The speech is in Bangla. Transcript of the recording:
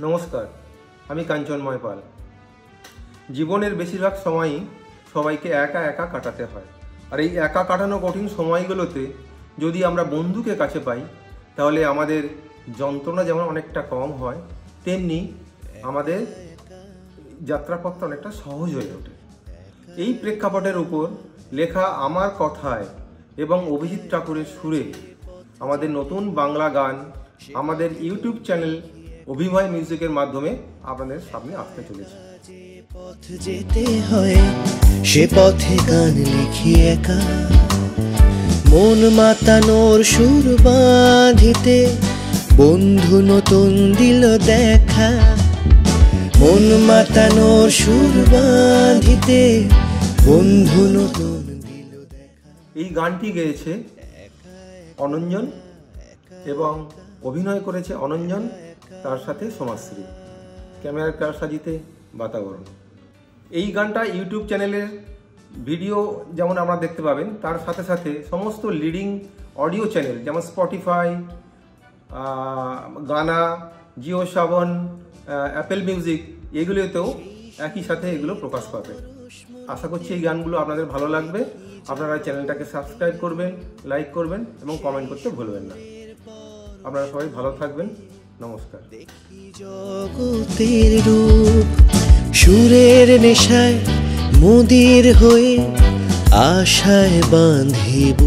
নমস্কার, আমি কাঞ্চনময় পাল। জীবনের বেশিরভাগ সময়ই সবাইকে একা একা কাটাতে হয়। আর এই একা কাটানো কঠিন সময়গুলোতে যদি আমরা বন্ধুকে কাছে পাই, তাহলে আমাদের যন্ত্রণা যেমন অনেকটা কম হয়, তেমনি আমাদের যাত্রাপথটা অনেকটা সহজ হয়ে ওঠে। এই প্রেক্ষাপটের উপর লেখা আমার কথায় এবং অভিজিৎ ঠাকুরের সুরে আমাদের নতুন বাংলা গান আমাদের ইউটিউব চ্যানেল অভিনয় মিউজিকের মাধ্যমে আপনাদের সামনে আসতে চলেছে। পথ যেতে হয় সে পথে গান লিখি একা, মন মাতানোর সুর বাঁধিতে বন্ধু নতুন দিল দেখা, মন মাতানোর সুর বাঁধিতে বন্ধু নতুন দিল দেখা। এই গানটি গেয়েছে অনঞ্জন এবং অভিনয় করেছে অনঞ্জন, তার সাথে সমাজশ্রী, ক্যামেরার কারসাজিতে বাতাবরণ। এই গানটা ইউটিউব চ্যানেলের ভিডিও যেমন আপনারা দেখতে পাবেন, তার সাথে সাথে সমস্ত লিডিং অডিও চ্যানেল যেমন স্পটিফাই, গানা, জিও সাবন, অ্যাপেল মিউজিক, এগুলোতেও একই সাথে এগুলো প্রকাশ পাবে। আশা করছি এই গানগুলো আপনাদের ভালো লাগবে। আপনারা চ্যানেলটাকে সাবস্ক্রাইব করবেন, লাইক করবেন এবং কমেন্ট করতে ভুলবেন না। আপনারা সবাই ভালো থাকবেন। নমস্কার। জগতের রূপ সুরের নেশায় মুদির হয়ে আশায় বাঁধিব।